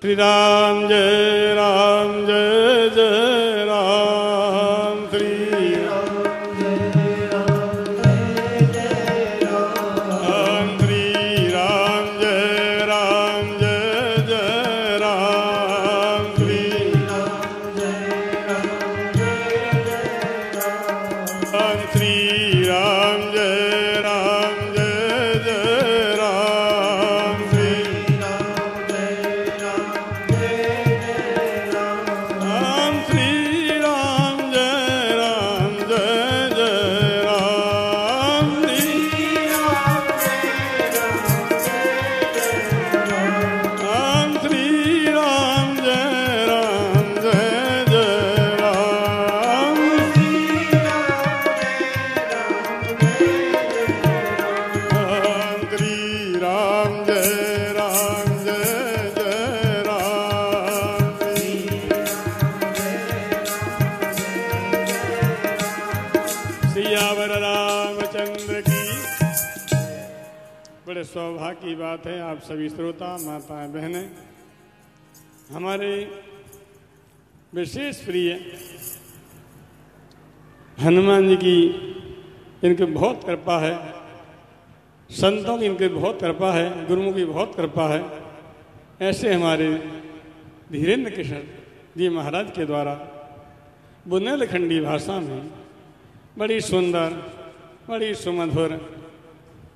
श्री राम जय जय राम। श्री राम जय राम, श्री राम जय जय राम। श्री राम जय राम, श्री राम जय जय राम। श्री बड़े सौभाग्य की बात है, आप सभी श्रोता माताएं बहनें हमारे विशेष प्रिय हनुमान जी की इनकी बहुत कृपा है, संतों की इनकी बहुत कृपा है, गुरुओं की बहुत कृपा है। ऐसे हमारे धीरेन्द्र कृष्ण जी महाराज के द्वारा बुंदेलखंडी भाषा में बड़ी सुंदर बड़ी सुमधुर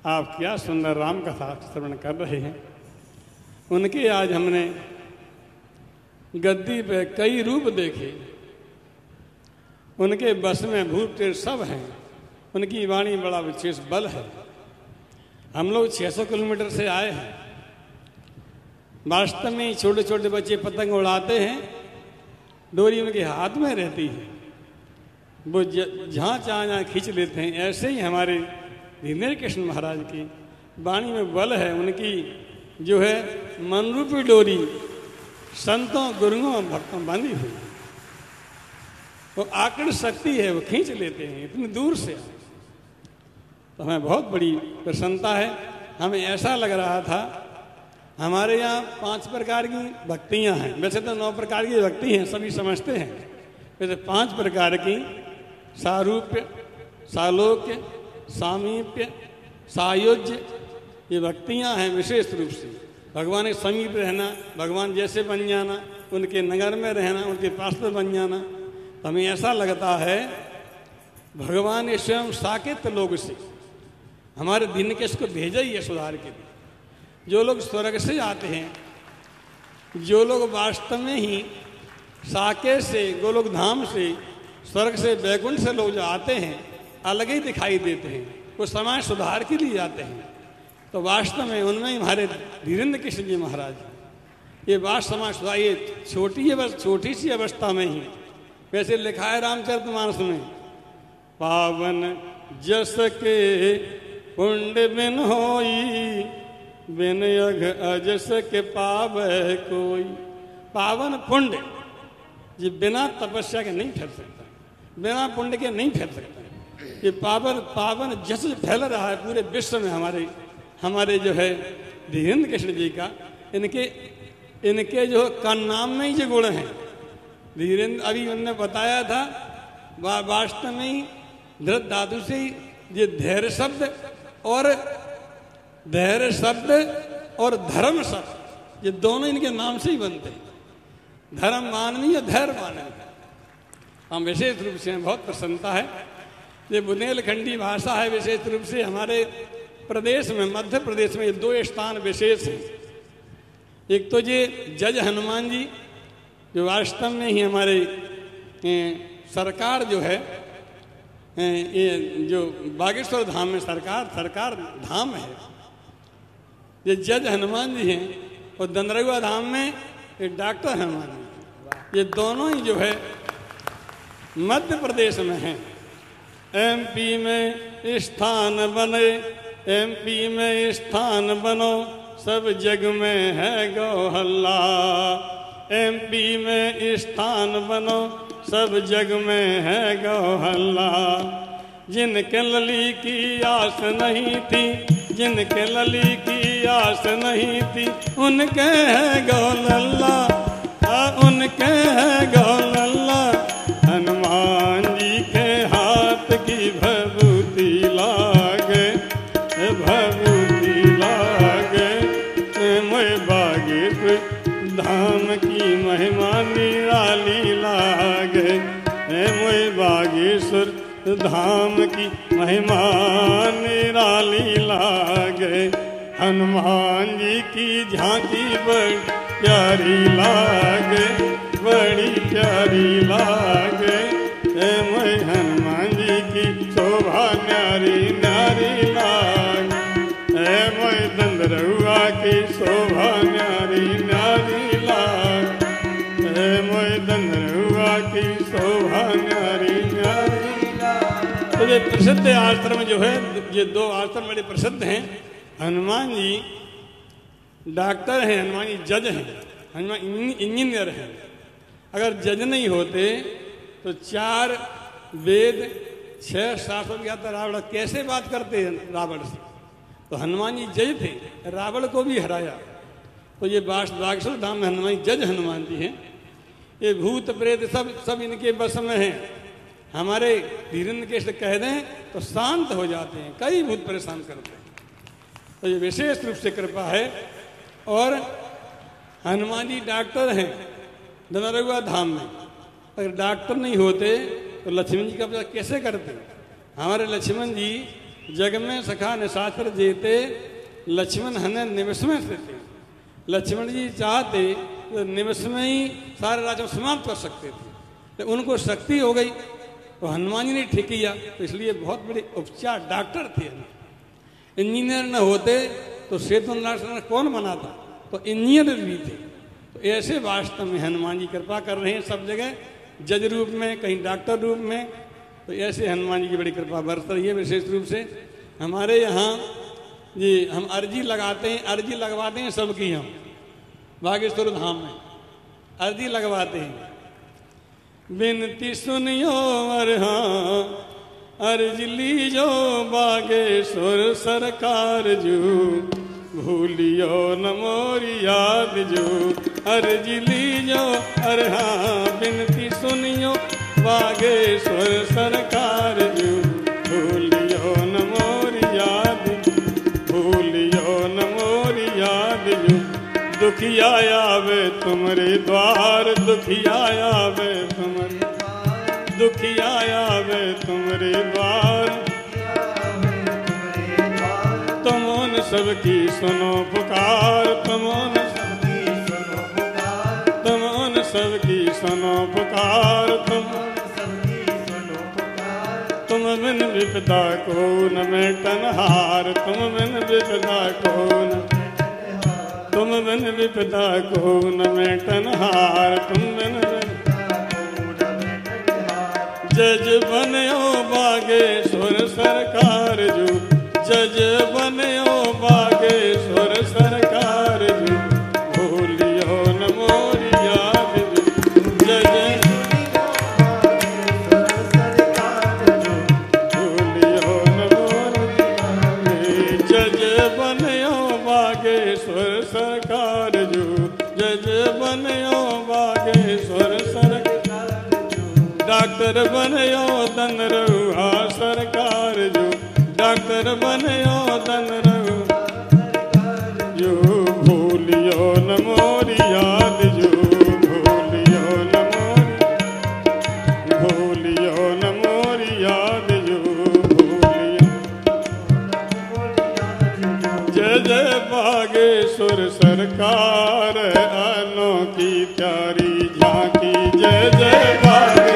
आप क्या सुंदर राम कथा श्रवण कर रहे हैं। उनके आज हमने गद्दी पे कई रूप देखे, उनके बस में भूत प्रेत सब हैं, उनकी वाणी बड़ा विशेष बल है। हम लोग 600 किलोमीटर से आए हैं। वास्तव में छोटे छोटे बच्चे पतंग उड़ाते हैं, डोरी उनके हाथ में रहती है, वो जहाँ चाह जहाँ खींच लेते हैं। ऐसे ही हमारे धीरेन्द्र कृष्ण महाराज की वाणी में बल है, उनकी जो है मनरूपी डोरी संतों गुरुओं और भक्तों बांधी हुई, वो आकड़ शक्ति है, वो खींच लेते हैं इतनी दूर से। तो हमें बहुत बड़ी प्रसन्नता है। हमें ऐसा लग रहा था हमारे यहाँ 5 प्रकार की भक्तियाँ हैं, वैसे तो 9 प्रकार की भक्ति हैं, सभी समझते हैं। वैसे 5 प्रकार की सारूप्य, सालोक्य, सामीप्य, सायुज्य ये भक्तियाँ हैं। विशेष रूप से भगवान के समीप रहना, भगवान जैसे बन जाना, उनके नगर में रहना, उनके पास में बन जाना। तो हमें ऐसा लगता है भगवान ने स्वयं साकेत लोग से हमारे दिन के इसको भेजा ही है सुधार के लिए। जो लोग स्वर्ग से आते हैं, जो लोग वास्तव में ही साकेत से, गोलोक धाम से, स्वर्ग से, बैकुंठ से लोग जो आते हैं अलग ही दिखाई देते हैं, वो समाज सुधार के लिए आते हैं। तो वास्तव में उनमें ही हमारे धीरेन्द्र कृष्ण जी महाराज ये बात समाज सुधार, ये छोटी सी अवस्था में ही वैसे लिखा है रामचरितमानस में, पावन जस के पुण्ड बिन होई, बिन अघ अजस के पावै कोई। पावन पुण्य ये बिना तपस्या के नहीं फैल सकता, बिना पुण्य के नहीं फैल सकता। ये पावन जस फैल रहा है पूरे विश्व में हमारे जो है धीरेन्द्र कृष्ण जी का, इनके जो का नाम में ही जो गुण हैं। धीरेन्द्र अभी उन्होंने बताया था, वास्तव में ही धृत धातु से ही ये धैर्य शब्द और धर्म शब्द ये दोनों इनके नाम से ही बनते हैं। धर्म मानवीय, धैर्य मानवीय। हम विशेष रूप से बहुत प्रसन्नता है। ये बुंदेलखंडी भाषा है, विशेष रूप से हमारे प्रदेश में, मध्य प्रदेश में 2 स्थान विशेष हैं। एक तो ये जज हनुमान जी जो वास्तव में ही हमारे सरकार जो है, ये जो बागेश्वर धाम में सरकार धाम है, ये जज हनुमान जी हैं। और दंदरगुआ धाम में ये डॉक्टर हनुमान जी, ये दोनों ही जो है मध्य प्रदेश में हैं। एमपी में स्थान बने, एमपी में स्थान बनो, सब जग में है गो हल्ला। एमपी में स्थान बनो, सब जग में है गो हल्ला। जिनके लली की आस नहीं थी, जिनके लली की आस नहीं थी, उनके है गौलल्ला, उनके है गौलल्ला। हनुमान जी के हाथ की भभूति लागे, भभूति लागे। मोय बागेश्वर धाम की महिमा निराली लागे, मोय बागेश्वर धाम की महिमा निराली लागे। हनुमान जी की झांकी बड़ी प्यारी लागे, बड़ी प्यारी लागे। मोय हनुमान जी की शोभा न्यारी न्यारी लागे, मोय दंदरुआ की शोभा न्यारी न्यारी लागे, मोय दंदरुआ की शोभा न्यारी न्यारी लागे। तो ये प्रसिद्ध आश्रम जो है, ये दो आश्रम बड़े प्रसिद्ध हैं। हनुमान जी डॉक्टर हैं, हनुमान जी जज हैं, हनुमान इंजीनियर हैं। अगर जज नहीं होते तो 4 वेद 6 शास्त्रों की आता रावण कैसे बात करते हैं रावण से। तो हनुमान जी जज थे, रावण को भी हराया। तो ये बागेश्वर धाम में हनुमान जी जज हनुमान जी हैं। ये भूत प्रेत सब इनके बस में हैं। हमारे धीरेन्द्र के से कह दें तो शांत हो जाते हैं, कई भूत परेशान करते हैं। तो ये विशेष रूप से कृपा है। और हनुमान जी डॉक्टर हैं दंदरुआ धाम में। अगर डॉक्टर नहीं होते तो लक्ष्मण जी का पूजा कैसे करते। हमारे लक्ष्मण जी जग में सखा निशाचर जेते, लक्ष्मण हने निमिष में स्थित। लक्ष्मण जी चाहते तो निमिष में ही सारे राज्यों समाप्त कर सकते थे, तो उनको शक्ति हो गई। तो हनुमान जी ने ठीक किया, तो इसलिए बहुत बड़े उपचार डॉक्टर थे। इंजीनियर न होते तो सेतु कौन बनाता, तो इंजीनियर भी थे। तो ऐसे वास्तव में हनुमान जी कृपा कर रहे हैं सब जगह, जज रूप में, कहीं डॉक्टर रूप में। तो ऐसे हनुमान जी की बड़ी कृपा बरत रही है। विशेष रूप से हमारे यहाँ जी हम अर्जी लगाते हैं, अर्जी लगवाते हैं सबकी। हम बागेश्वर धाम में अर्जी लगवाते हैं, विनती सुनियो और हाँ अर्ज लीजो बागेश्वर सरकार जू, भूलियो न मोरी याद जो। अर्ज लीजो अरे हाँ विनती सुनियो बागेश्वर सरकार जू, भूलियो न मोरी याद, भूलियो न मोरी याद जो। दुखिया आवे तुम्हारे द्वार, दुखिया आवे तुम्हारे, दुखिया आवे तुम्हारे द्वार। तुमोन सबकी सुनो पुकार, तुमोन सबकी सुनो पुकार, तुमोन सबकी सुनो पुकार। तुम बिन विपदा को न मेटनहार, तुम बिन विपदा को न, तुम बिन विपदा को न मेटनहार, तुम बिन जज बन्यो बागेश्वर सरकार जू, जज बन्यो बागेश्वर सरकार जू, भूलियो न मोरी याद जू। जज भूलियो न मोरी, जज बन्यो बागेश्वर सरकार जू, जज बन्यो बागेश्वर सरकार। डॉक्टर बनयो दंदरुआ सरकार जो, डॉक्टर बनयो दंदरुआ जो, भूलियो न मोरी याद जो, भूलियो न मोरी, भूलियो न मोरी याद जो, भूलियो। जय जय बागेश्वर सरकार, अनोखी प्यारी झांकी। जय जय बागेश्वर,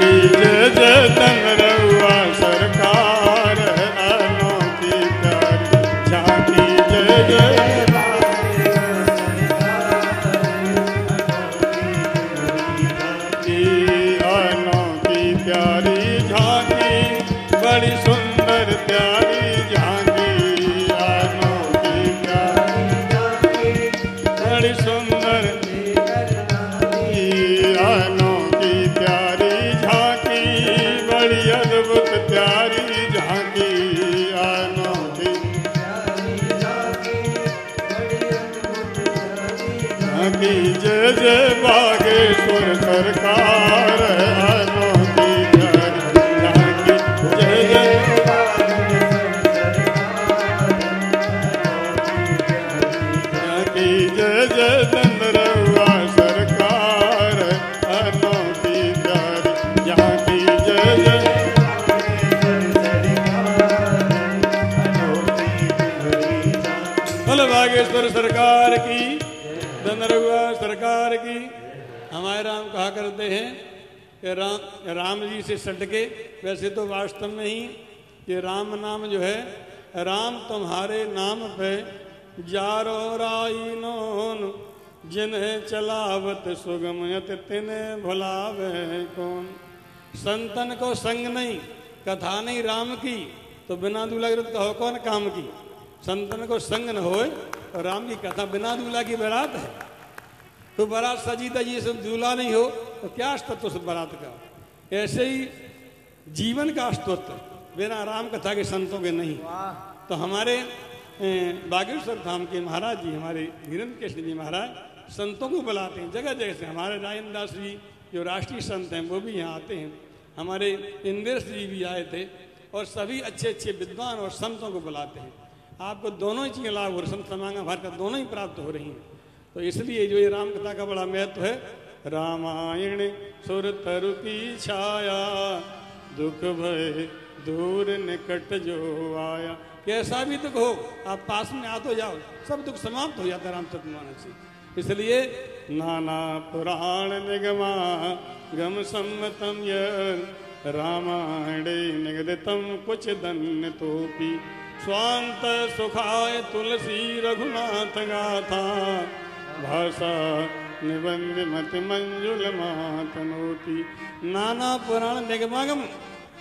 जय जय दंदरुआ सरकार, अनोखी प्यारी झांकी। जय जय अनोखी प्यारी झांकी, बड़ी सुंदर प्यारी झांकी, अनोखी प्यारी। अद्भुत प्यारी झांकी अनोखी झांकी जय जय बागेश्वर सरकार अनोखी प्यारी झांकी जय जय झांकी जय जय दंदरवा सरकार अनोखी प्यारी झांकी जय जय बोलो बागेश्वर सरकार की, दंदरवा सरकार की। हमारे राम कहा करते हैं कि राम जी से सटके, वैसे तो वास्तव में ही ये राम नाम जो है, राम तुम्हारे नाम पे जारो राइनोन जिन्हें चलावत सुगमयत तिन्हें भुलावे कौन। संतन को संग नहीं, कथा नहीं राम की, तो बिना दूल्हा की कहो कौन काम की। संतन को संग न होए और राम की कथा, बिना दूल्हा की बारात है। तो बारात सजी तजी सब दूल्हा नहीं हो तो क्या अस्तित्व उस बारात का। ऐसे ही जीवन का अस्तित्व बिना राम कथा के संतों के नहीं। तो हमारे बागेश्वर धाम के महाराज जी, हमारे धीरेन्द्र कृष्ण जी महाराज संतों को बुलाते हैं जगह जगह से। हमारे राजेंद्र दास जी जो राष्ट्रीय संत हैं वो भी यहाँ आते हैं। हमारे इंद्रेश जी भी आए थे और सभी अच्छे अच्छे विद्वान और संतों को बुलाते हैं। आपको दोनों ही चीज़ें लाभ हो रही, संत समागम भारत का दोनों ही प्राप्त हो रही हैं। तो इसलिए जो ये राम कथा का बड़ा महत्व है। रामायण सुर तरु की छाया दुख भय दूर निकट जो आया। कैसा भी दुख हो आप पास में आ तो जाओ, सब दुख समाप्त हो जाता है रामचरितमानस से। इसलिए नाना पुराण निगमा गम सम्मतम य रामायणे निगदितम कुछ धन्य तोपी स्वांत सुखाय तुलसी रघुनाथ गाथा भाषा निबंध मत मंजुल मातनोती। नाना पुराण निगमागम,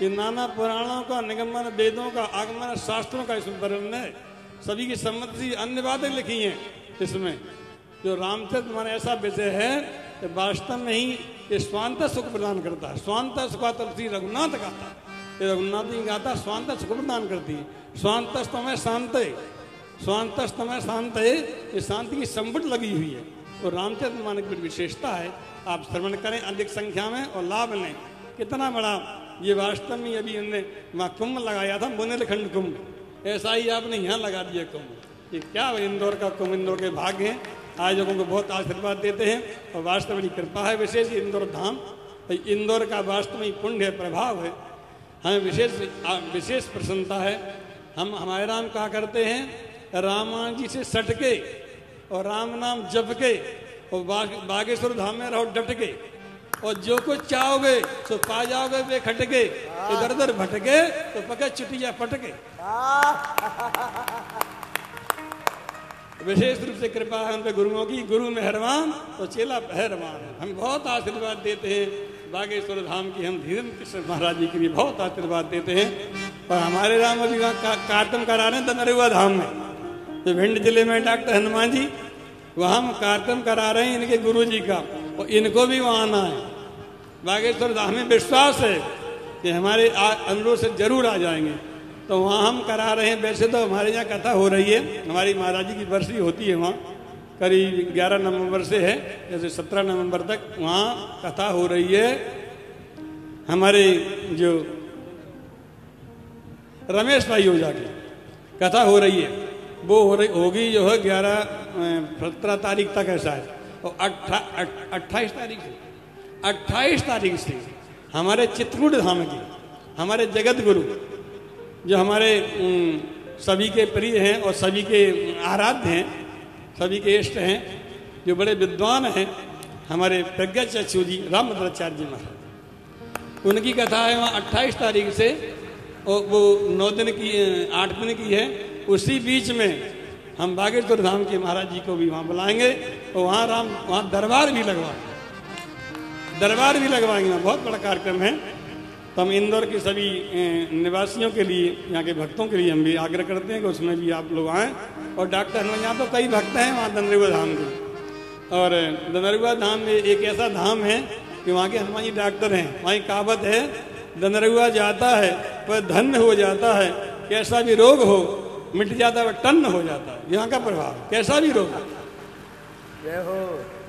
ये नाना पुराणों का निगमन, वेदों का आगमन, शास्त्रों का इसमें वर्णन है। सभी की सम्मति से अन्य बातें लिखी हैं इसमें। जो रामचरित माने ऐसा विषय है कि वास्तव में ही ये स्वांत सुख प्रदान करता है। स्वांत सुख तुलसी रघुनाथ गाथा, ये रघुनाथ जी गाथा स्वांत सुख प्रदान करती है। स्वांतस्तमय शांत है, स्वांतस्तमय शांत है, ये शांति की संबुट लगी हुई है। तो रामचरित मानस की विशेषता है, आप श्रवण करें अधिक संख्या में और लाभ लें। कितना बड़ा ये वास्तव में अभी हमने वहाँ कुंभ लगाया था, बुंदेलखंड कुंभ, ऐसा ही आपने यहाँ लगा दिया कुंभ। ये क्या इंदौर का कुंभ, इंदौर के भाग हैं, आयोजकों को बहुत आशीर्वाद देते हैं और वास्तव में कृपा है। विशेष इंदौर धाम, इंदौर का वास्तव में पुण्य है, प्रभाव है, हमें विशेष प्रसन्नता है। हम हमारे राम कहा करते हैं रामायण जी से सटके और राम नाम जप के और बागेश्वर धाम में रहो डट के, और जो कुछ चाहोगे तो पा जाओगे बेखटके, इधर उधर भटके तो पके चुटिया पटके। विशेष रूप से कृपा है उन पे गुरुओं की, गुरु मेहरबान तो चेला पहलवान। हम बहुत आशीर्वाद देते हैं बागेश्वर धाम की, हम धीरेन्द्र कृष्ण महाराज जी के लिए बहुत आशीर्वाद देते हैं। और हमारे राम अभी वहाँ कार्यक्रम करा रहे हैं दनरुआ धाम में, तो भिंड जिले में डॉक्टर हनुमान जी वहाँ हम कार्यक्रम करा रहे हैं इनके गुरु जी का, और इनको भी वहाँ आना है। बागेश्वर धाम में विश्वास है कि हमारे अनुरोध से जरूर आ जाएंगे, तो वहाँ हम करा रहे हैं। वैसे तो हमारे यहाँ कथा हो रही है, हमारी महाराज जी की बरसी होती है वहाँ, करीब 11 नवंबर से है, जैसे 17 नवंबर तक वहाँ कथा हो रही है। हमारे जो रमेश भाई ओझा की कथा हो रही है, वो होगी जो है 17 तारीख तक है शायद, और 28 तारीख से हमारे चित्रकूट धाम की, हमारे जगत गुरु जो हमारे सभी के प्रिय हैं और सभी के आराध्य हैं, सभी के इष्ट हैं, जो बड़े विद्वान हैं, हमारे प्रज्ञा चक्षु जी रामभद्राचार्य जी महाराज, उनकी कथा है वहाँ 28 तारीख से, और वो 9 दिन की 8 दिन की है। उसी बीच में हम बागेश्वर धाम के महाराज जी को भी वहाँ बुलाएंगे, और वहाँ दरबार भी लगवाएंगे। बहुत बड़ा कार्यक्रम है। तो हम इंदौर के सभी निवासियों के लिए, यहाँ के भक्तों के लिए हम भी आग्रह करते हैं कि उसमें भी आप लोग आएँ। और डॉक्टर हनुमान, यहाँ तो कई भक्त हैं वहाँ दनरुआ धाम के, और दनरुआ धाम में एक ऐसा धाम है कि वहाँ के हनुमान जी डॉक्टर हैं। वहीं कहावत है दनरुआ जाता है वह धन्य हो जाता है, कैसा भी रोग हो मिट जाता है, वह टन्न हो जाता है। यहाँ का प्रभाव, कैसा भी रोग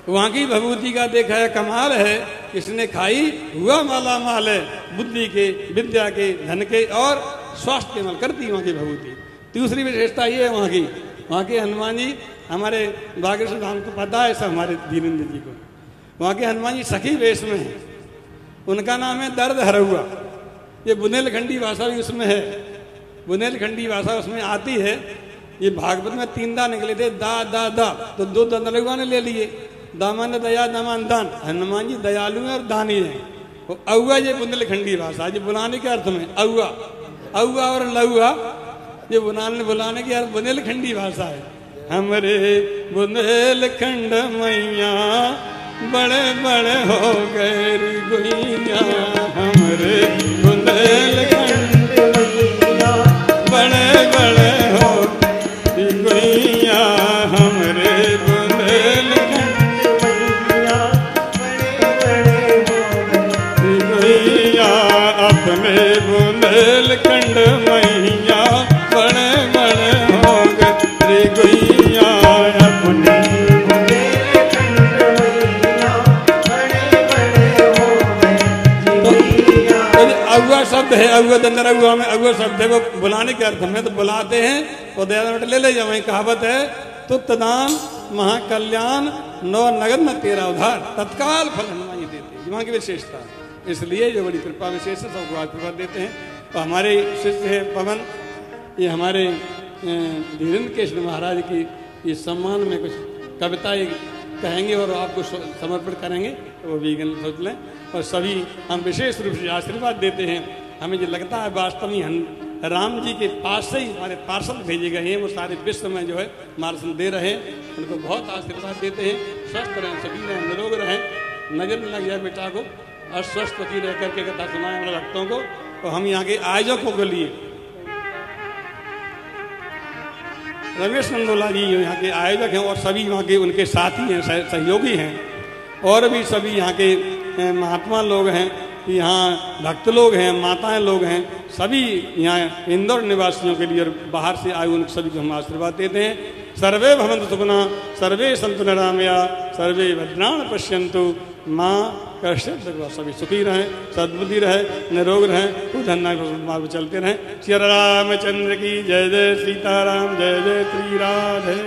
वहाँ की भभूति का देखा है कमाल है, किसने खाई हुआ माला माल है, बुद्धि के, विद्या के, धन के और स्वास्थ्य के मल करती वहाँ की भभूति। दूसरी विशेषता ये है वहाँ के हनुमान जी, हमारे बागेश्वर धाम को पता है सब, हमारे धीरेन्द्र जी को। वहाँ के हनुमान जी सखी वेश में है, उनका नाम है दर्द हरहुआ। ये बुंदेलखंडी भाषा भी उसमें है, बुंदेलखंडी भाषा उसमें आती है। ये भागवत में 3 दा निकले थे, दा दा दा, तो 2 दनरुआ ने ले लिए, दामान दया दामान दान। हनुमान जी दयालु हैं और दानी हैं। वो औआ ये बुंदेलखंडी भाषा, ये बुलाने के अर्थ में औआ, औआ और लौआ ये बुलाने की अर्थ बुंदेलखंडी भाषा है। हमरे बुंदेलखंड मैया बड़े बड़े हो गए गुइया, हमरे बुंदेलखंड मैया बड़े बड़े हो गुइया, हमरे बुंदेलखंड मैया बड़े बड़े हो गुइया, अपने बुंदेलखंड मैया बड़े बड़े हो गए गुइया, अपने अगुआ शब्द है, अगुआ दंदर अगुआ में अगुआ शब्द है, वो बुलाने के अर्थ में, तो बुलाते हैं तो दया ले जाओ। वही कहावत है, तुत्तदान महाकल्याण नौ नगर न तेरा उधार, तत्काल फल हनुमान जी देते हैं। वहाँ की विशेषता, इसलिए जो बड़ी कृपा विशेष है सबको आशीर्वाद देते हैं। तो हमारे शिष्य है पवन, ये हमारे धीरेन्द्र कृष्ण महाराज की इस सम्मान में कुछ कविताएं कहेंगे और आपको समर्पित करेंगे, तो वो भी सोच लें। और सभी हम विशेष रूप से आशीर्वाद देते हैं। हमें जो लगता है वास्तव में राम जी के पास से ही हमारे पार्षद भेजे गए हैं, वो सारे विश्व में जो है मार्शल दे रहे हैं, उनको बहुत आशीर्वाद देते हैं। स्वस्थ रहें, सभी रहें, निरोग रहें, नजर न लग जाए बेटा को, और स्वस्थ की रह करके कथा सुनाए हमारे भक्तों को। तो हम यहाँ के आयोजकों के लिए रमेश नंदोला जी यहाँ के आयोजक हैं और सभी वहाँ के उनके साथी हैं, सहयोगी हैं, और भी सभी यहाँ के महात्मा लोग हैं, यहाँ भक्त लोग हैं, माताएं लोग हैं, सभी यहाँ इंदौर निवासियों के लिए और बाहर से आए उन सभी को हम आशीर्वाद देते हैं। सर्वे भवन्तु सुखिनः, सर्वे सन्तु निरामया, सर्वे भद्राणि पश्यन्तु माँ कश्चित् दुःखभाग्। सभी सुखी रहें, सद्बुद्धि रहे, निरोग रहें, खूब धन्ना मार्ग चलते रहें। श्री रामचंद्र की जय जय, सीताराम जय जय, श्री राधे।